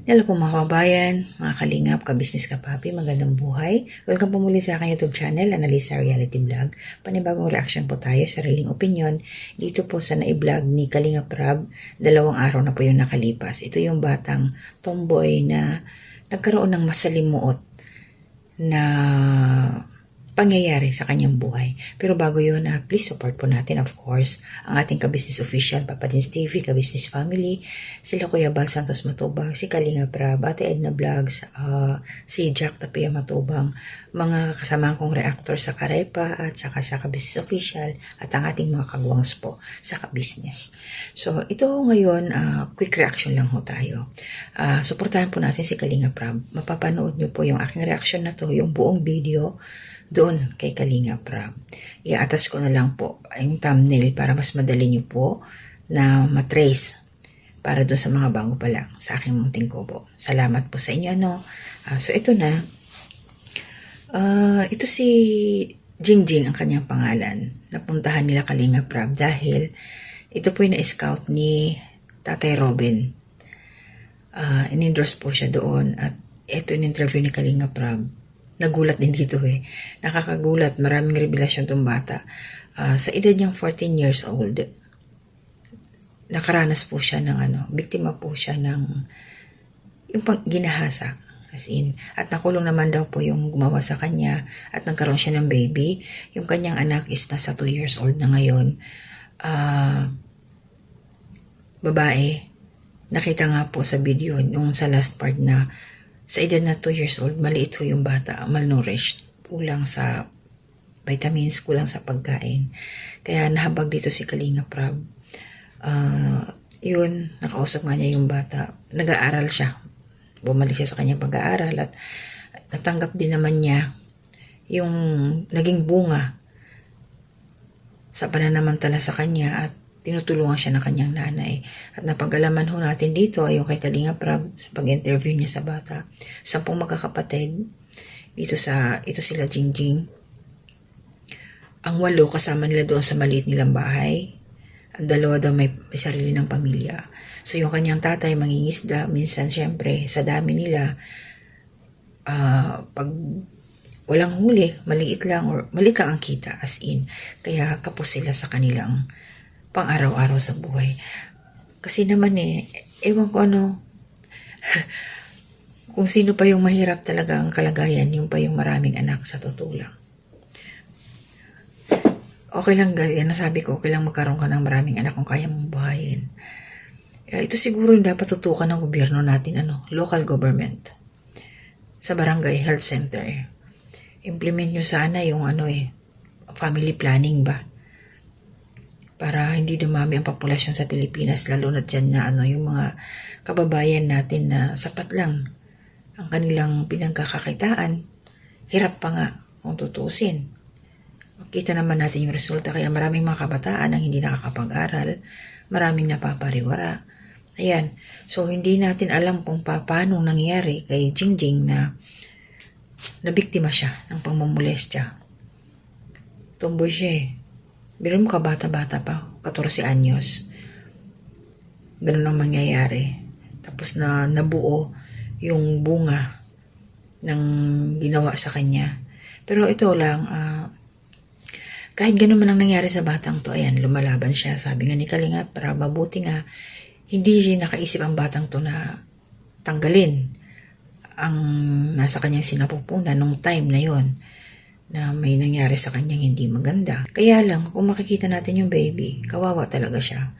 Hello po mga kababayan, mga kalingap, ka-business ka-papi, magandang buhay. Welcome po muli sa aking YouTube channel, Analisa Reality Vlog. Panibagong reaction po tayo, sariling opinion. Dito po sa na-vlog ni Kalingap Rab, 2 araw na po yung nakalipas. Ito yung batang tomboy na nagkaroon ng masalimuot na pangyayari sa kanyang buhay. Pero bago yun, please support po natin, of course, ang ating ka-business official, Papa Dins TV, ka-business family, sila Kuya Bal Santos Matubang, si Kalingap Rab, Ate Edna Vlogs, si Jack Tapia Matubang, mga kasamahan kong reactor sa Karepa at saka sa ka-business official at ang ating mga kagwangs po sa ka-business. So, ito ngayon, quick reaction lang ho tayo. Suportahan po natin si Kalingap Rab. Mapapanood nyo po yung aking reaction na to, yung buong video, doon kay Kalingap Rab. I-attach ko na lang po yung thumbnail para mas madali nyo po na matrace para doon sa mga bago pa lang sa aking munting kubo. Salamat po sa inyo. So ito na. Ito si Jingjing ang kanyang pangalan. Napuntahan nila Kalingap Rab dahil ito po yung na-scout ni Tatay Robin. In-endorse po siya doon at ito yung interview ni Kalingap Rab. Nagulat din dito Nakakagulat. Maraming revelasyon tong bata. Sa edad niyang 14 years old, nakaranas po siya ng biktima po siya ng yung ginahasa. As in, at nakulong naman daw po yung gumawa sa kanya at nagkaroon siya ng baby. Yung kanyang anak is nasa 2 years old na ngayon. Babae. Nakita nga po sa video, yung sa last part na sa edad na 2 years old, maliit ho yung bata, malnourished, kulang sa vitamins, kulang sa pagkain. Kaya nahabag dito si Kalingap Rab. Yun, nakausap nga niya yung bata. Nag-aaral siya. Bumalik siya sa kanyang pag-aaral at natanggap din naman niya yung naging bunga sa pananamantala sa kanya at tinutulungan siya ng kanyang nanay. At napag-alaman ho natin dito ay yung kay Kalingap Rab sa pag-interview niya sa bata. 10 magkakapatid. Ito sila Jingjing. Ang 8 kasama nila doon sa maliit nilang bahay. Ang 2 daw may sarili ng pamilya. So yung kanyang tatay mangingisda. Minsan syempre sa dami nila pag walang huli, maliit lang or maliit lang ang kita as in. Kaya kapos sila sa kanilang pang araw-araw sa buhay. Kasi naman ewan ko kung sino pa yung mahirap talaga ang kalagayan, yung pa yung maraming anak sa totoo lang. Okay lang guys, nasabi ko, okay lang magkaroon ka ng maraming anak kung kaya mong buhayin. Ito siguro yung dapat tutukan ng gobyerno natin, local government. Sa barangay health center. Implement nyo sana yung family planning ba? Para hindi dumami ang populasyon sa Pilipinas, lalo na dyan na yung mga kababayan natin na sapat lang ang kanilang pinagkakakitaan. Hirap pa nga kung tutusin. Kita naman natin yung resulta, kaya maraming mga kabataan ang hindi nakakapag-aral, maraming napapariwara. Ayan, so hindi natin alam kung paano nangyari kay Jingjing na nabiktima siya ng pangmamolestya. Tomboy siya Biro mo ka bata-bata pa, 14 anyos. Ganun ang mangyayari. Tapos na nabuo yung bunga ng ginawa sa kanya. Pero ito lang, kahit ganun man ang nangyari sa batang to, ayan, lumalaban siya. Sabi nga ni Kalingap, para mabuti nga, hindi siya nakaisip ang batang to na tanggalin ang nasa kanyang sinapupunan nung time na yon na may nangyari sa kanyang hindi maganda. Kaya lang, kung makikita natin yung baby, kawawa talaga siya.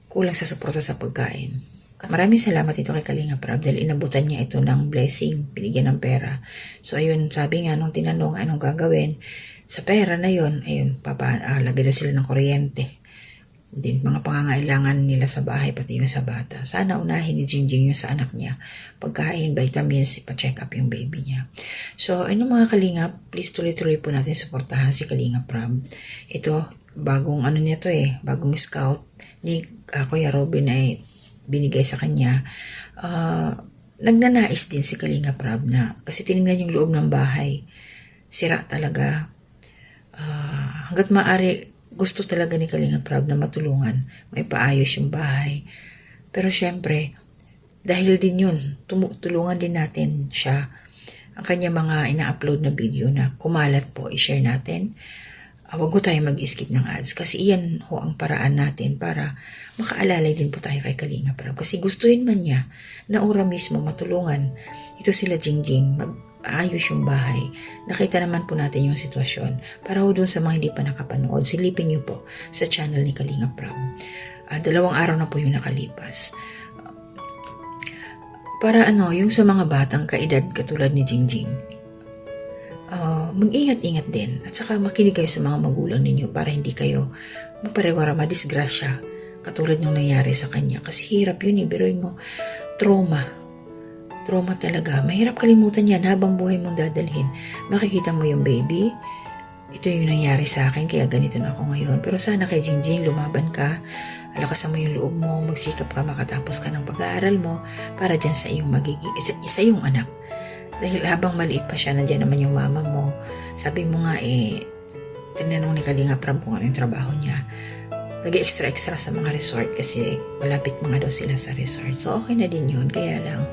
Kulang sa suporta sa pagkain. Maraming salamat ito kay Kalingap Rab dahil inabutan niya ito ng blessing, binigyan ng pera. So ayun, sabi nga nung tinanong anong gagawin, sa pera na yun, ayun, lagay na sila ng kuryente. Din mga pangangailangan nila sa bahay, pati yung sa bata. Sana unahin ni Jingjing yung sa anak niya. Pagkain, vitamins, ipa-check up yung baby niya. So, mga Kalingap, please tuloy-tuloy po natin suportahan si Kalingap Rab. Ito, bagong niya to bagong scout ni Kuya Robin ay binigay sa kanya. Nagnanais din si Kalingap Rab na, kasi tinignan yung loob ng bahay. Sira talaga. Hanggat maaari, gusto talaga ni Kalingap Rab na matulungan, may paayos yung bahay. Pero syempre, dahil din yun, tulungan din natin siya. Ang kanya mga ina-upload na video na kumalat po, i-share natin. Huwag ko tayo mag-skip ng ads kasi iyan ho ang paraan natin para makaalalay din po tayo kay Kalinga Prab. Kasi gustuhin man niya na ora mismo matulungan ito sila Jingjing, mag-ayos yung bahay. Nakita naman po natin yung sitwasyon. Para ho dun sa mga hindi pa nakapanood, silipin niyo po sa channel ni Kalinga Prab. 2 araw na po yung nakalipas. Para yung sa mga batang kaedad katulad ni Jingjing, mag-ingat-ingat din at saka makinig kayo sa mga magulang ninyo para hindi kayo maparewara, madisgrasya katulad nung nangyari sa kanya. Kasi hirap yun, biruin mo, trauma talaga. Mahirap kalimutan yan habang buhay mong dadalhin. Makikita mo yung baby, ito yung nangyari sa akin kaya ganito na ako ngayon. Pero sana kay Jingjing lumaban ka, alakasan mo yung loob mo, magsikap ka, makatapos ka ng pag-aaral mo para dyan sa iyong magiging isa yung anak. Dahil habang maliit pa siya, nandiyan naman yung mama mo. Sabi mo nga tinanong ni Kalinga Prab kung ano yung trabaho niya. Nag-extra sa mga resort kasi malapit mga daw sila sa resort. So okay na din yun. Kaya lang,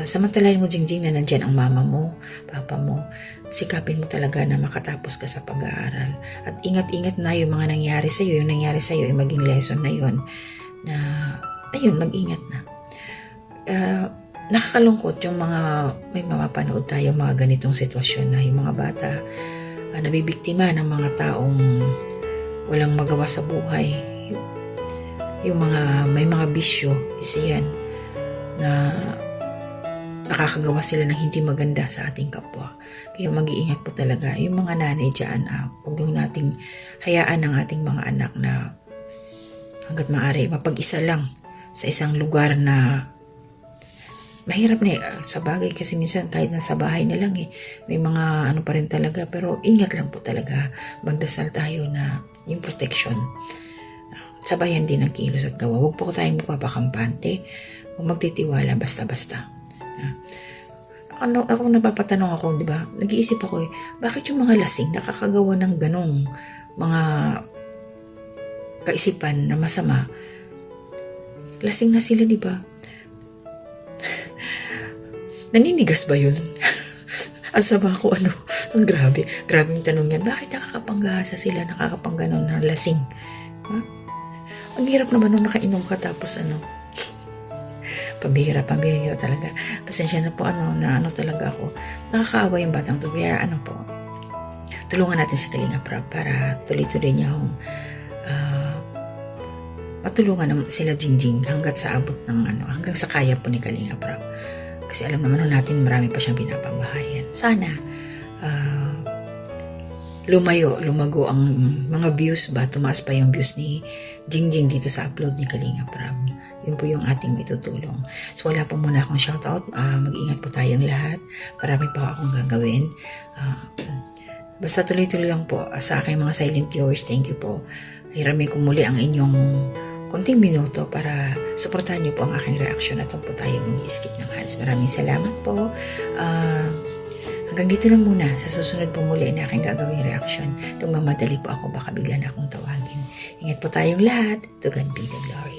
samantalahin mo Jingjing na nandiyan ang mama mo, papa mo. Sikapin mo talaga na makatapos ka sa pag-aaral. At ingat-ingat na yung mga nangyari sa'yo. Yung nangyari sa'yo ay maging lesson na yun. Na, ayun, mag-ingat na. Nakakalungkot yung mga may mapapanood tayo mga ganitong sitwasyon na yung mga bata nabibiktima ng mga taong walang magawa sa buhay. Yung mga may mga bisyo, isa yan na nakakagawa sila ng hindi maganda sa ating kapwa. Kaya mag-iingat po talaga yung mga nanay dyan. Huwag yung nating hayaan ng ating mga anak na hanggat maaari mapag-isa lang sa isang lugar na mahirap na sa bagay kasi minsan kahit nasa bahay na lang may mga pa rin talaga, pero ingat lang po talaga, magdasal tayo na yung protection sabayan din ng kilos at gawa. Huwag po tayong magpapakampante, huwag magtitiwala basta-basta. Ako napapatanong ako, di ba, nag-iisip ako bakit yung mga lasing nakakagawa ng ganong mga kaisipan na masama? Lasing na sila, di ba? Naninigas ba yun? Ang sama ko, ang grabe. Grabing tanong yan. Bakit nakakapanggahasa sila, nakakapangganon na lasing? Ang hirap naman nung nakainom ka tapos pambihira talaga. Pasensya na po talaga ako. Nakakaawa yung batang to. Kaya po, tulungan natin si Kalinga Prab para tuloy-tuloy niya matulungan sila Jingjing hanggat sa abot ng hanggang sa kaya po ni Kalinga Prab. Kasi alam naman natin marami pa siyang pinapambahayan. Sana lumago ang mga views ba, tumaas pa yung views ni Jingjing dito sa upload ni Kalinga Prab. Yun po yung ating itutulong. So wala po muna akong shoutout. Mag-ingat po tayong lahat. Marami pa akong gagawin. Basta tuloy-tuloy lang po sa aking mga silent viewers. Thank you po. Hiramin ko muli ang inyong konting minuto para suportahan niyo po ang aking reaction at huwag po tayo mag-skip ng ads. Maraming salamat po. Hanggang dito lang muna. Sa susunod po muli na aking gagawing reaction. Nung mamadali po ako, baka bigla na akong tawagin. Ingat po tayong lahat. To God be the glory.